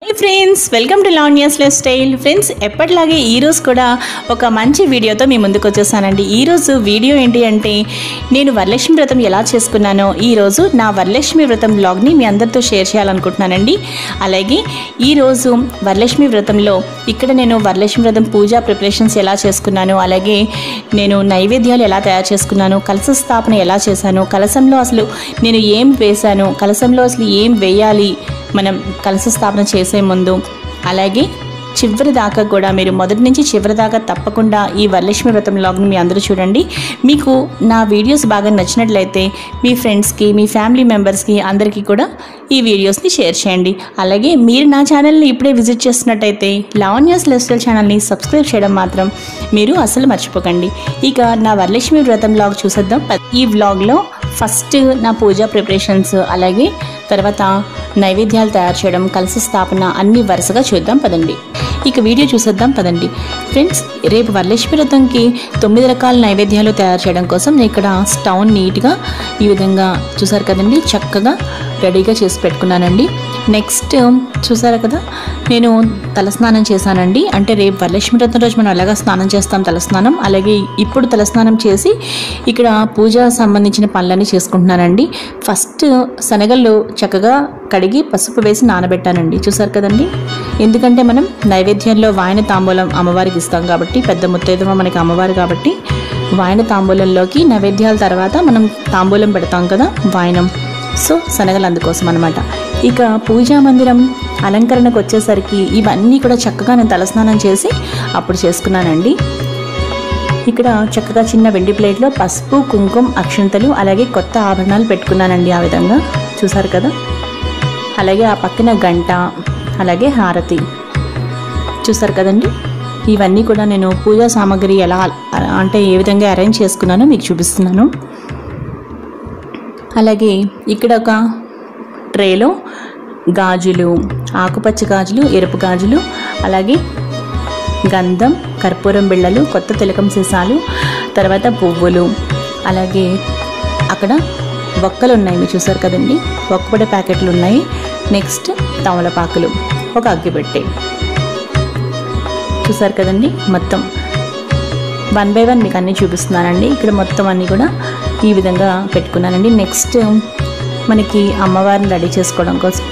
Hey friends, welcome to Lavanya's Lifestyle. Friends, ఎప్పటిలాగే ఈ రోజు కూడా ఒక మంచి వీడియోతో మీ ముందుకు వచ్చేసానండి. ఈ రోజు వీడియో ఏంటి అంటే నేను వరలక్ష్మి వ్రతం ఎలా చేసుకున్నానో ఈ రోజు నా వరలక్ష్మి వ్రతం వ్లాగ్ ని మీ అందరితో షేర్ చేయాలనుకుంటున్నానండి. అలాగే ఈ రోజు వరలక్ష్మి వ్రతంలో ఇక్కడ నేను వరలక్ష్మి వ్రతం పూజా ప్రిపరేషన్స్ ఎలా చేసుకున్నానో, అలాగే నేను నైవేద్యాలు ఎలా తయారు చేసుకున్నానో, కలశ స్థాపన ఎలా చేశానో, కలశంలో అసలు నేను ఏం వేశాను, కలశంలో అసలు ఏం వేయాలి మనం కలశ స్థాపన చేసే ముందు, అలాగే చివరి దాకా కూడా మీరు మొదటి నుంచి చివరి దాకా తప్పకుండా ఈ వరలక్ష్మి వ్రతం వ్లాగ్ని మీ అందరూ చూడండి. మీకు నా వీడియోస్ బాగా నచ్చినట్లయితే మీ ఫ్రెండ్స్కి, మీ ఫ్యామిలీ మెంబర్స్కి అందరికీ కూడా ఈ వీడియోస్ని షేర్ చేయండి. అలాగే మీరు నా ఛానల్ని ఇప్పుడే విజిట్ చేస్తున్నట్టయితే లావణ్యాస్ లైఫ్స్టైల్ ఛానల్ని సబ్స్క్రైబ్ చేయడం మాత్రం మీరు అసలు మర్చిపోకండి. ఇక నా వరలక్ష్మి వ్రతం వ్లాగ్ చూసేద్దాం. ఈ వ్లాగ్లో ఫస్ట్ నా పూజా ప్రిపరేషన్స్, అలాగే తర్వాత నైవేద్యాలు తయారు చేయడం, కలశ స్థాపన అన్ని వరుసగా చూద్దాం పదండి. ఇక వీడియో చూసేద్దాం పదండి. ఫ్రెండ్స్, రేపు వరలక్ష్మి వ్రతంకి 9 రకాల నైవేద్యాలు తయారు చేయడం కోసం నేను ఇక్కడ స్టవ్ నీట్గా ఈ విధంగా చూసారు కదండి, చక్కగా రెడీగా చేసి పెట్టుకున్నానండి. నెక్స్ట్ చూసారు కదా, నేను తలస్నానం చేశానండి. అంటే రేపు వరలక్ష్మి వ్రతం రోజు మనం అలాగా స్నానం చేస్తాం, తలస్నానం. అలాగే ఇప్పుడు తలస్నానం చేసి ఇక్కడ పూజ సంబంధించిన పనులన్నీ చేసుకుంటున్నానండి. ఫస్ట్ శనగలు చక్కగా కడిగి పసుపు వేసి నానబెట్టానండి. చూసారు కదండి, ఎందుకంటే మనం నైవేద్యంలో వాయన తాంబూలం అమ్మవారికి ఇస్తాం కాబట్టి, పెద్ద ముత్తైదువ మనకి అమ్మవారు కాబట్టి వాయన తాంబూలంలోకి నైవేద్యాల తర్వాత మనం తాంబూలం పెడతాం కదా, వాయనం. సో శనగలు అందుకోసం అనమాట. ఇక పూజా మందిరం అలంకరణకు వచ్చేసరికి ఇవన్నీ కూడా చక్కగా నేను తలస్నానం చేసి అప్పుడు చేసుకున్నానండి. ఇక్కడ చక్కగా చిన్న వెండి ప్లేట్లో పసుపు, కుంకుమ, అక్షంతలు, అలాగే కొత్త ఆభరణాలు పెట్టుకున్నానండి. ఆ విధంగా చూసారు కదా. అలాగే ఆ పక్కన గంట, అలాగే హారతి చూసారు కదండి. ఇవన్నీ కూడా నేను పూజా సామాగ్రి ఎలా అంటే ఏ విధంగా అరేంజ్ చేసుకున్నానో మీకు చూపిస్తున్నాను. అలాగే ఇక్కడ ఒక ట్రేలో గాజులు, ఆకుపచ్చ గాజులు, ఎరుపు గాజులు, అలాగే గంధం, కర్పూరం బిళ్ళలు, కొత్త తిలకం సీసాలు, తర్వాత పువ్వులు, అలాగే అక్కడ ఒక్కలు ఉన్నాయి మీరు చూసారు కదండి, ఒక్కపొడి ప్యాకెట్లు ఉన్నాయి. నెక్స్ట్ తమలపాకులు, ఒక అగ్గిపెట్టె చూసారు కదండి. మొత్తం 1 by 1 మీకు అన్నీ చూపిస్తున్నానండి. ఇక్కడ మొత్తం అన్నీ కూడా ఈ విధంగా పెట్టుకున్నానండి. నెక్స్ట్ మనకి అమ్మవారిని రెడీ చేసుకోవడం కోసం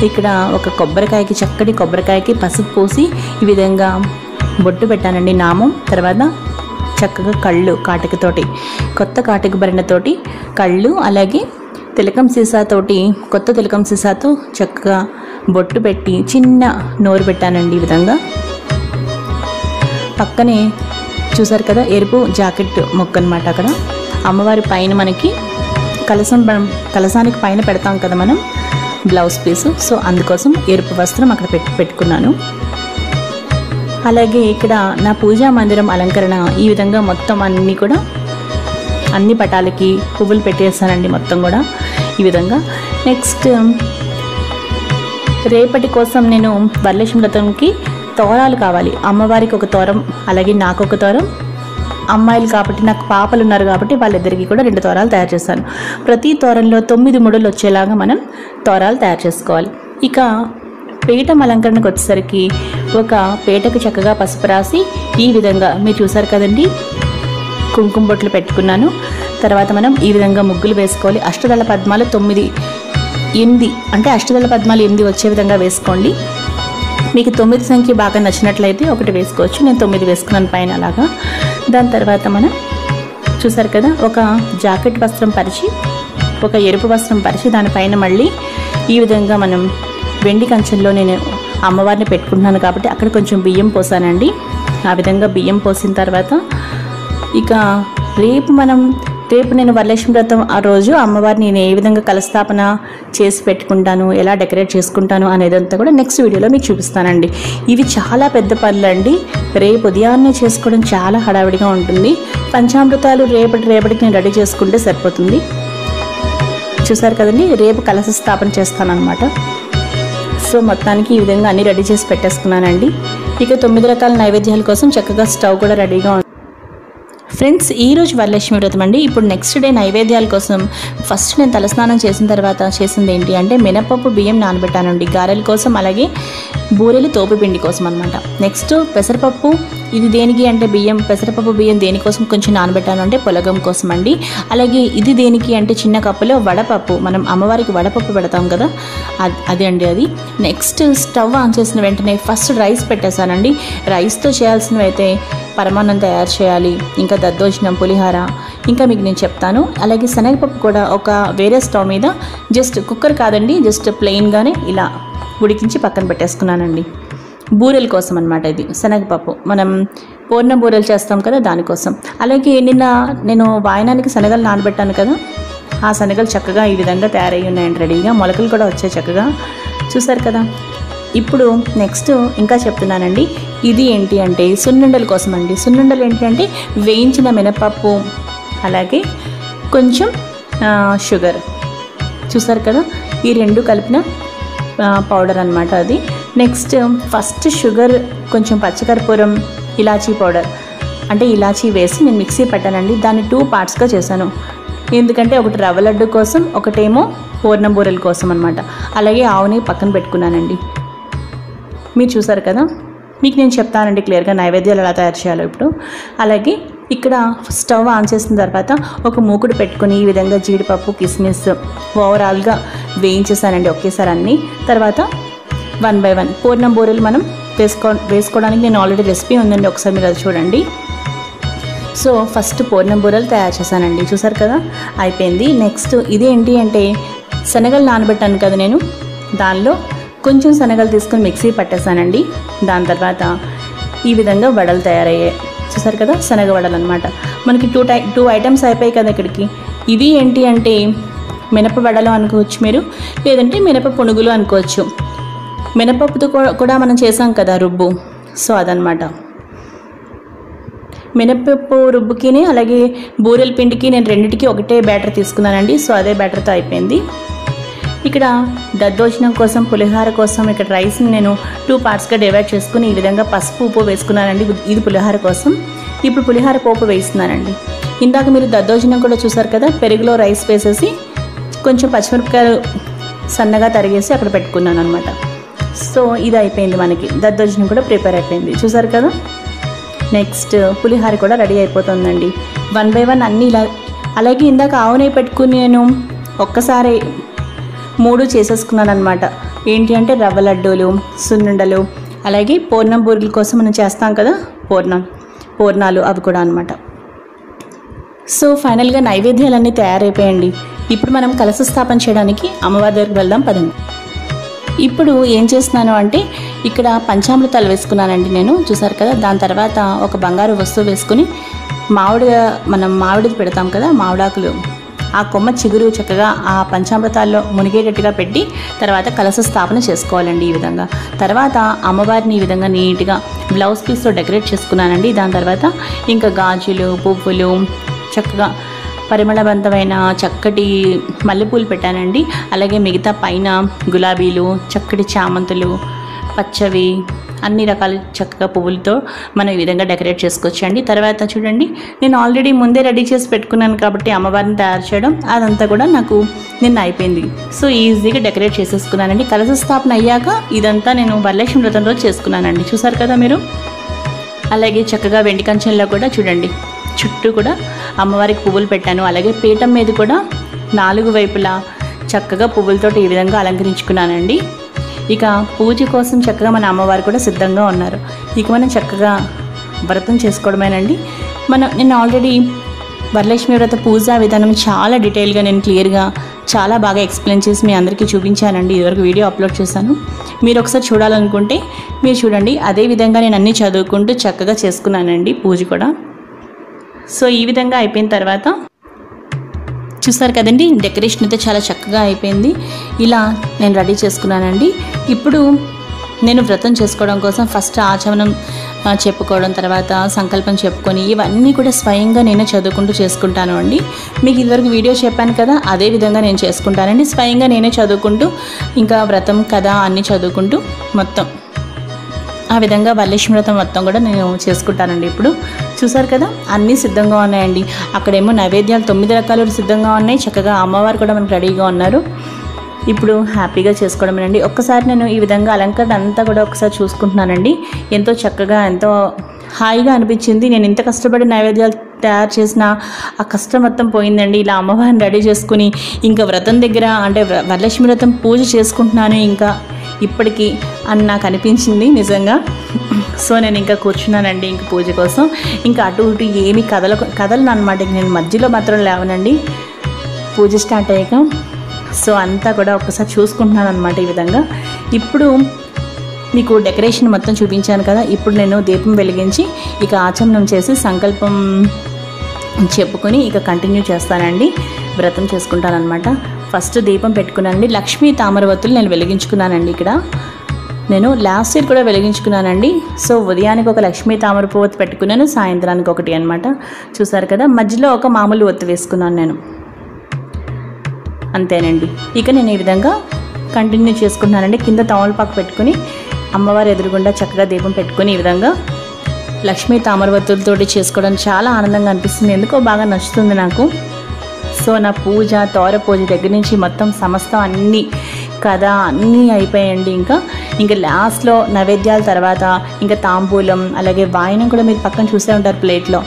ఇక్కడ ఒక కొబ్బరికాయకి, చక్కటి కొబ్బరికాయకి పసుపు పోసి ఈ విధంగా బొట్టు పెట్టానండి, నామం. తర్వాత చక్కగా కళ్ళు కాటికతోటి, కొత్త కాటిక భరణతోటి కళ్ళు, అలాగే తిలకం సీసాతోటి, కొత్త తిలకం సీసాతో చక్కగా బొట్టు పెట్టి చిన్న నోరు పెట్టానండి ఈ విధంగా. పక్కనే చూసారు కదా ఎరుపు జాకెట్ మొక్క అనమాట. అక్కడ అమ్మవారి పైన మనకి కలశానికి పైన పెడతాం కదా మనం బ్లౌజ్ పీసు, సో అందుకోసం ఎరుపు వస్త్రం అక్కడ పెట్టుకున్నాను. అలాగే ఇక్కడ నా పూజా మందిరం అలంకరణ ఈ విధంగా మొత్తం అన్నీ కూడా అన్ని పటాలకి పువ్వులు పెట్టేస్తానండి మొత్తం కూడా ఈ విధంగా. నెక్స్ట్ రేపటి కోసం నేను వరలక్ష్మి వ్రతంకి తోరాలు కావాలి. అమ్మవారికి ఒక తోరం, అలాగే నాకు ఒక తోరం. అమ్మాయిలు కాబట్టి, నాకు పాపలు ఉన్నారు కాబట్టి వాళ్ళిద్దరికీ కూడా 2 తోరాలు తయారు చేస్తాను. ప్రతి తోరంలో 9 ముడులు వచ్చేలాగా మనం తోరాలు తయారు చేసుకోవాలి. ఇక పీఠం అలంకరణకు వచ్చేసరికి ఒక పీటకు చక్కగా పసుపు రాసి ఈ విధంగా మీరు చూసారు కదండి, కుంకుమ బొట్లు పెట్టుకున్నాను. తర్వాత మనం ఈ విధంగా ముగ్గులు వేసుకోవాలి. అష్టదళ పద్మాలు 8 అంటే అష్టదళ పద్మాలు 8 వచ్చే విధంగా వేసుకోండి. మీకు 9 సంఖ్య బాగా నచ్చినట్లయితే 1 వేసుకోవచ్చు. నేను 9 వేసుకున్నాను పైన అలాగా. దాని తర్వాత మనం చూసారు కదా ఒక జాకెట్ వస్త్రం పరిచి, ఒక ఎరుపు వస్త్రం పరిచి దానిపైన మళ్ళీ ఈ విధంగా మనం వెండి కంచెంలో నేను అమ్మవారిని పెట్టుకుంటున్నాను కాబట్టి అక్కడ కొంచెం బియ్యం పోసానండి. ఆ విధంగా బియ్యం పోసిన తర్వాత ఇక రేపు నేను వరలక్ష్మి వ్రతం ఆ రోజు అమ్మవారిని నేను ఏ విధంగా కలస్థాపన చేసి పెట్టుకుంటాను, ఎలా డెకరేట్ చేసుకుంటాను అనేదంతా కూడా నెక్స్ట్ వీడియోలో మీకు చూపిస్తానండి. ఇవి చాలా పెద్ద పనులు అండి. రేపు ఉదయాన్నే చేసుకోవడం చాలా హడావిడిగా ఉంటుంది. పంచామృతాలు రేపటికి నేను రెడీ చేసుకుంటే సరిపోతుంది. చూసారు కదండి, రేపు కలశ స్థాపన చేస్తానన్నమాట. సో మొత్తానికి ఈ విధంగా అన్నీ రెడీ చేసి పెట్టేసుకున్నానండి. ఇక 9 రకాల నైవేద్యాల కోసం చక్కగా స్టవ్ కూడా రెడీగా ఉంది. ఫ్రెండ్స్, ఈరోజు వరలక్ష్మి వ్రతం అండి. ఇప్పుడు నెక్స్ట్ డే నైవేద్యాల కోసం ఫస్ట్ నేను తలస్నానం చేసిన తర్వాత చేసింది ఏంటి అంటే మినపప్పు బియ్యం నానబెట్టానండి గారెల కోసం, అలాగే బూరెలు తోపుపిండి కోసం అనమాట. నెక్స్ట్ పెసరపప్పు, ఇది దేనికి అంటే పెసరపప్పు బియ్యం దేనికోసం కొంచెం నానబెట్టాను అంటే పులగం కోసం అండి. అలాగే ఇది దేనికి అంటే చిన్న కప్పులో వడపప్పు, మనం అమ్మవారికి వడపప్పు పెడతాం కదా, అది అండి అది. నెక్స్ట్ స్టవ్ ఆన్ చేసిన వెంటనే ఫస్ట్ రైస్ పెట్టేశానండి. రైస్తో చేయాల్సినవి అయితే పరమాన్నం తయారు చేయాలి, ఇంకా దద్దోజనం, పులిహార, ఇంకా మీకు నేను చెప్తాను. అలాగే శనగపప్పు కూడా ఒక వేరే స్టవ్ మీద జస్ట్ కుక్కర్ కాదండి, జస్ట్ ప్లెయిన్గానే ఇలా ఉడికించి పక్కన పెట్టేసుకున్నానండి. బూరెల కోసం అనమాట. ఇది శనగపప్పు, మనం పూర్ణ బూరెలు చేస్తాం కదా దానికోసం. అలాగే నిన్న నేను వాయనానికి శనగలు నానబెట్టాను కదా, ఆ శనగలు చక్కగా ఈ విధంగా తయారయ్యి ఉన్నాయండి రెడీగా. మొలకలు కూడా వచ్చాయి చక్కగా, చూసారు కదా. ఇప్పుడు నెక్స్ట్ ఇంకా చెప్తున్నానండి. ఇది ఏంటి అంటే సున్నుండల కోసం అండి. సున్నుండలు ఏంటి అంటే వేయించిన మినపప్పు, అలాగే కొంచెం షుగర్, చూసారు కదా, ఈ రెండు కలిపిన పౌడర్ అనమాట అది. నెక్స్ట్ ఫస్ట్ షుగర్, కొంచెం పచ్చికర్పూరం, ఇలాచీ పౌడర్ అంటే ఇలాచీ వేసి నేను మిక్సీ పెట్టానండి. దాన్ని 2 పార్ట్స్గా చేశాను. ఎందుకంటే ఒకటి రవ్వ లడ్డు కోసం, ఒకటేమో పూర్ణం బూరెల కోసం అనమాట. అలాగే ఆవుని పక్కన పెట్టుకున్నానండి. మీరు చూసారు కదా, మీకు నేను చెప్తానండి క్లియర్గా నైవేద్యాలు ఎలా తయారు చేయాలో ఇప్పుడు. అలాగే ఇక్కడ స్టవ్ ఆన్ చేసిన తర్వాత ఒక మూకుడు పెట్టుకొని ఈ విధంగా జీడిపప్పు, కిస్మిస్ ఓవరాల్గా వేయించేసానండి ఒకేసారి అన్నీ. తర్వాత 1 by 1 పూర్ణం బూరెలు మనం వేసుకోవడానికి నేను ఆల్రెడీ రెసిపీ ఉందండి, ఒకసారి మీరు అది చూడండి. సో ఫస్ట్ పూర్ణం బూరెలు తయారు చేశానండి, చూసారు కదా, అయిపోయింది. నెక్స్ట్ ఇదేంటి అంటే శనగలు నానబెట్టాను కదా నేను, దానిలో కొంచెం శనగలు తీసుకొని మిక్సీ పట్టేసానండి. దాని తర్వాత ఈ విధంగా వడలు తయారయ్యాయి, చూసారు కదా, శనగ వడలు అనమాట. మనకి 2 ఐటమ్స్ అయిపోయాయి కదా ఇక్కడికి. ఇవి ఏంటి అంటే మినప వడలు అనుకోవచ్చు మీరు, లేదంటే మినప పునుగులు అనుకోవచ్చు. మినపప్పుతో కూడా మనం చేసాం కదా రుబ్బు, సో అదనమాట. మినపప్పు రుబ్బుకి అలాగే బూరెల పిండికి నేను రెండింటికి ఒకటే బ్యాటర్ తీసుకున్నానండి. సో అదే బ్యాటర్తో అయిపోయింది. ఇక్కడ దద్దోజనం కోసం, పులిహార కోసం ఇక్కడ రైస్ని నేను 2 పార్ట్స్గా డివైడ్ చేసుకుని ఈ విధంగా పసుపు, ఉప్పు వేసుకున్నానండి. ఇది పులిహార కోసం. ఇప్పుడు పులిహార పోపు వేస్తున్నానండి. ఇందాక మీరు దద్దోజనం కూడా చూసారు కదా, పెరుగులో రైస్ వేసేసి కొంచెం పచ్చిమిరపకాయలు సన్నగా తరిగేసి అక్కడ పెట్టుకున్నాను అనమాట. సో ఇది అయిపోయింది, మనకి దద్దోజనం కూడా ప్రిపేర్ అయిపోయింది, చూసారు కదా. నెక్స్ట్ పులిహార కూడా రెడీ అయిపోతుందండి. 1 by 1 అన్నీ ఇలా. అలాగే ఇందాక ఆవునే పెట్టుకుని నేను ఒక్కసారి 3 చేసేసుకున్నాను అనమాట. ఏంటి అంటే రవ్వ లడ్డూలు, సున్నుండలు, అలాగే పూర్ణం బూరెల కోసం మనం చేస్తాం కదా పూర్ణాలు, అవి కూడా అనమాట. సో ఫైనల్గా నైవేద్యాలన్నీ తయారైపోయాయండి. ఇప్పుడు మనం కలశ స్థాపన చేయడానికి అమ్మవారి దగ్గరికి వెళ్దాం పదండి. ఇప్పుడు ఏం చేస్తున్నాను అంటే ఇక్కడ పంచామృతాలు వేసుకున్నానండి నేను, చూసారు కదా. దాని తర్వాత ఒక బంగారు వస్తువు వేసుకుని మనం మామిడిది పెడతాం కదా, మామిడాకులు, ఆ కొమ్మ చిగురు చక్కగా ఆ పంచామృతాల్లో మునిగేటట్టుగా పెట్టి తర్వాత కలశ స్థాపన చేసుకోవాలండి ఈ విధంగా. తర్వాత అమ్మవారిని ఈ విధంగా నీట్గా బ్లౌజ్ పీస్తో డెకరేట్ చేసుకున్నానండి. దాని తర్వాత ఇంకా గాజులు, పువ్వులు, చక్కగా పరిమళవంతమైన చక్కటి మల్లెపూలు పెట్టానండి. అలాగే మిగతా పైన గులాబీలు, చక్కటి చామంతులు, పచ్చవి, అన్ని రకాల చక్కగా పువ్వులతో మనం ఈ విధంగా డెకరేట్ చేసుకోవచ్చండి. తర్వాత చూడండి, నేను ఆల్రెడీ ముందే రెడీ చేసి పెట్టుకున్నాను కాబట్టి అమ్మవారిని తయారు చేయడం అదంతా కూడా నాకు నిన్న అయిపోయింది. సో ఈజీగా డెకరేట్ చేసేసుకున్నానండి. కలశ స్థాపన అయ్యాక ఇదంతా నేను వరలక్ష్మి వ్రతం రోజు చేసుకున్నానండి, చూసారు కదా మీరు. అలాగే చక్కగా వెండి కంచెంలో కూడా చూడండి చుట్టూ కూడా అమ్మవారికి పువ్వులు పెట్టాను. అలాగే పీఠం మీద కూడా 4 వైపులా చక్కగా పువ్వులతోటి ఈ విధంగా అలంకరించుకున్నానండి. ఇక పూజ కోసం చక్కగా మన అమ్మవారు కూడా సిద్ధంగా ఉన్నారు. ఇక మనం చక్కగా వ్రతం చేసుకోవడమేనండి. నేను ఆల్రెడీ వరలక్ష్మి వ్రత పూజా విధానం చాలా డీటెయిల్గా నేను క్లియర్గా చాలా బాగా ఎక్స్ప్లెయిన్ చేసి మీ అందరికీ చూపించానండి. ఇదివరకు వీడియో అప్లోడ్ చేశాను, మీరు ఒకసారి చూడాలనుకుంటే మీరు చూడండి. అదేవిధంగా నేను అన్నీ చదువుకుంటూ చక్కగా చేసుకున్నానండి పూజ కూడా. సో ఈ విధంగా అయిపోయిన తర్వాత చూస్తారు కదండి, డెకరేషన్ అయితే చాలా చక్కగా అయిపోయింది. ఇలా నేను రెడీ చేసుకున్నానండి. ఇప్పుడు నేను వ్రతం చేసుకోవడం కోసం ఫస్ట్ ఆచమనం చెప్పుకోవడం, తర్వాత సంకల్పం చెప్పుకొని ఇవన్నీ కూడా స్వయంగా నేను చదువుకుంటూ చేసుకుంటాను అండి. మీకు ఇదివరకు వీడియో చెప్పాను కదా, అదే విధంగా నేను చేసుకుంటానండి. స్వయంగా నేనే చదువుకుంటూ ఇంకా వ్రతం కదా అన్నీ చదువుకుంటూ మొత్తం ఆ విధంగా వరలక్ష్మి వ్రతం మొత్తం కూడా నేను చేసుకుంటానండి ఇప్పుడు. చూసారు కదా, అన్నీ సిద్ధంగా ఉన్నాయండి. అక్కడేమో నైవేద్యాలు 9 రకాలు సిద్ధంగా ఉన్నాయి. చక్కగా అమ్మవారు కూడా మనకు రెడీగా ఉన్నారు. ఇప్పుడు హ్యాపీగా చేసుకోవడమేనండి. ఒక్కసారి నేను ఈ విధంగా అలంకరణ అంతా కూడా ఒకసారి చూసుకుంటున్నానండి. ఎంతో చక్కగా, ఎంతో హాయిగా అనిపించింది. నేను ఇంత కష్టపడి నైవేద్యాలు తయారు చేసిన ఆ కష్టం మొత్తం పోయిందండి. ఇలా అమ్మవారిని రెడీ చేసుకుని ఇంకా వ్రతం దగ్గర అంటే వరలక్ష్మి వ్రతం పూజ చేసుకుంటున్నాను ఇంకా ఇప్పటికీ అని నాకు అనిపించింది నిజంగా. సో నేను ఇంకా కూర్చున్నానండి ఇంక పూజ కోసం. ఇంకా అటు ఇటు ఏమీ కదలను అనమాట. నేను మధ్యలో మాత్రం లేవనండి పూజ స్టార్ట్ అయ్యాక. సో అంతా కూడా ఒకసారి చూసుకుంటున్నాను అనమాట ఈ విధంగా. ఇప్పుడు మీకు డెకరేషన్ మొత్తం చూపించాను కదా. ఇప్పుడు నేను దీపం వెలిగించి ఇక ఆచమనం చేసి సంకల్పం చెప్పుకొని ఇక కంటిన్యూ చేస్తానండి, వ్రతం చేసుకుంటానమాట. ఫస్ట్ దీపం పెట్టుకున్నానండి. లక్ష్మీ తామరవత్తులు నేను వెలిగించుకున్నానండి. ఇక్కడ నేను లాస్ట్ ఇయర్ కూడా వెలిగించుకున్నానండి. సో ఉదయానికి ఒక లక్ష్మీ తామర పువ్వు పెట్టుకున్నాను, సాయంత్రానికి ఒకటి అనమాట. చూసారు కదా, మధ్యలో ఒక మామూలు ఒత్తి వేసుకున్నాను నేను, అంతేనండి. ఇక నేను ఈ విధంగా కంటిన్యూ చేసుకుంటున్నానండి. కింద తమలపాకు పెట్టుకుని అమ్మవారి ఎదురుగుండా చక్కగా దీపం పెట్టుకుని ఈ విధంగా లక్ష్మీ తామరవత్తులతోటి చేసుకోవడం చాలా ఆనందంగా అనిపిస్తుంది. ఎందుకో బాగా నచ్చుతుంది నాకు. సో నా పూజ, తోర పూజ దగ్గర నుంచి మొత్తం సమస్తం అన్నీ కదా అన్నీ అయిపోయాయండి. ఇంకా లాస్ట్లో నైవేద్యాల తర్వాత ఇంకా తాంబూలం, అలాగే వాయనం కూడా మీరు పక్కన చూసే ఉంటారు ప్లేట్లో.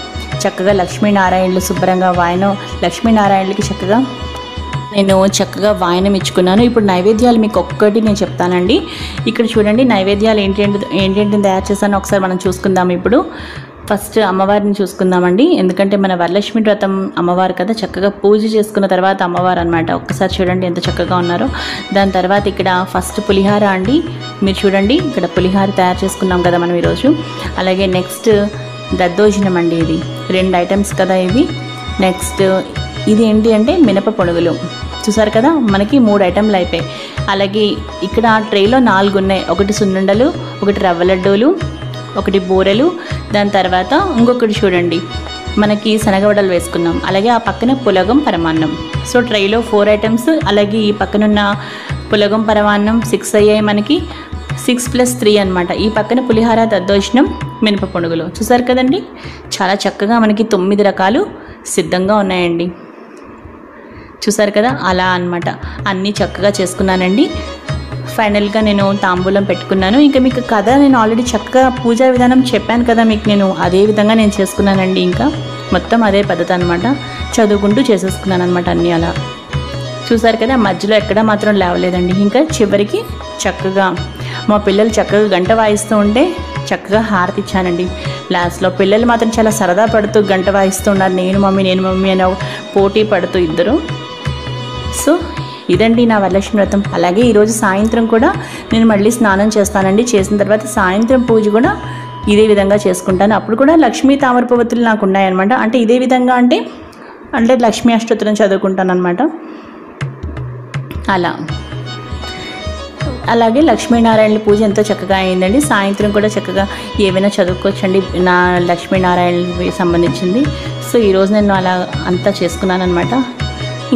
చక్కగా లక్ష్మీనారాయణలు శుభ్రంగా వాయనం, లక్ష్మీనారాయణలకి నేను చక్కగా వాయనం ఇచ్చుకున్నాను. ఇప్పుడు నైవేద్యాలు మీకు ఒక్కటి నేను చెప్తానండి. ఇక్కడ చూడండి, నైవేద్యాలు ఏంటేంటి తయారు చేశానో ఒకసారి మనం చూసుకుందాం. ఇప్పుడు ఫస్ట్ అమ్మవారిని చూసుకుందామండి. ఎందుకంటే మన వరలక్ష్మి వ్రతం అమ్మవారు కదా, చక్కగా పూజ చేసుకున్న తర్వాత అమ్మవారు అనమాట. ఒక్కసారి చూడండి ఎంత చక్కగా ఉన్నారో. దాని తర్వాత ఇక్కడ ఫస్ట్ పులిహార అండి. మీరు చూడండి, ఇక్కడ పులిహార తయారు చేసుకున్నాం కదా మనం ఈరోజు. అలాగే నెక్స్ట్ దద్దోజనం అండి. ఇది 2 ఐటమ్స్ కదా ఇవి. నెక్స్ట్ ఇది ఏంటి అంటే మినప పొడుగులు. చూసారు కదా, మనకి 3 ఐటెంలు అయిపోయాయి. అలాగే ఇక్కడ ట్రేలో 4 ఉన్నాయి. ఒకటి సున్నుండలు, ఒకటి రవ్వ లడ్డూలు, ఒకటి బూరెలు, దాని తర్వాత ఇంకొకటి చూడండి మనకి శనగవడలు వేసుకున్నాం. అలాగే ఆ పక్కన పులగం పరమాన్నం. సో ట్రేలో 4 ఐటమ్స్. అలాగే ఈ పక్కనున్న పులగం పరమాన్నం 6 అయ్యాయి మనకి. 6+3 అనమాట. ఈ పక్కన పులిహార, దద్దోజనం, మినప పొడుగులు. చూసారు కదండి, చాలా చక్కగా మనకి 9 రకాలు సిద్ధంగా ఉన్నాయండి. చూసారు కదా, అలా అనమాట అన్నీ చక్కగా చేసుకున్నానండి. ఫైనల్గా నేను తాంబూలం పెట్టుకున్నాను. ఇంకా మీకు కథ నేను ఆల్రెడీ చక్కగా పూజా విధానం చెప్పాను కదా మీకు, నేను అదే విధంగా నేను చేసుకున్నానండి. ఇంకా మొత్తం అదే పద్ధతి అనమాట, చదువుకుంటూ చేసేసుకున్నాను అనమాట అన్నీ అలా. చూసారు కదా, మధ్యలో ఎక్కడ మాత్రం లేవలేదండి. ఇంకా చివరికి చక్కగా మా పిల్లలు చక్కగా గంట వాయిస్తూ ఉంటే చక్కగా హారతి ఇచ్చానండి లాస్ట్లో. పిల్లలు మాత్రం చాలా సరదా పడుతూ గంట వాయిస్తూ ఉన్నారు. నేను మమ్మీ అని పోటీ పడుతూ ఇద్దరు. సో ఇదండి నా వరలక్ష్మి వ్రతం. అలాగే ఈరోజు సాయంత్రం కూడా నేను మళ్ళీ స్నానం చేస్తానండి. చేసిన తర్వాత సాయంత్రం పూజ కూడా ఇదే విధంగా చేసుకుంటాను. అప్పుడు కూడా లక్ష్మీ తామరపువ్వులు నాకు ఉన్నాయన్నమాట. అంటే ఇదే విధంగా అంటే లక్ష్మీ అష్టోత్తరం చదువుకుంటాను అనమాట అలా. అలాగే లక్ష్మీనారాయణల పూజ ఎంతో చక్కగా అయిందండి. సాయంత్రం కూడా చక్కగా ఏమైనా చదువుకోవచ్చండి నా లక్ష్మీనారాయణకి సంబంధించింది. సో ఈరోజు నేను అలా అంతా చేసుకున్నాను అనమాట.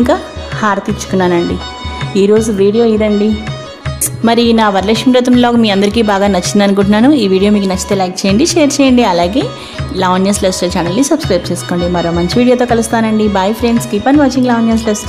ఇంకా హారతి ఇచ్చుకున్నానండి. ఈరోజు వీడియో ఇదండి. మరి నా వరలక్ష్మి వ్రతంలో మీ అందరికీ బాగా నచ్చింది అనుకుంటున్నాను. ఈ వీడియో మీకు నచ్చితే లైక్ చేయండి, షేర్ చేయండి. అలాగే లావణ్యాస్ లైఫ్ స్టైల్ ఛానల్ని సబ్స్క్రైబ్ చేసుకోండి. మరో మంచి వీడియోతో కలుస్తానండి. Bye friends, keep on watching Lavanya's life style.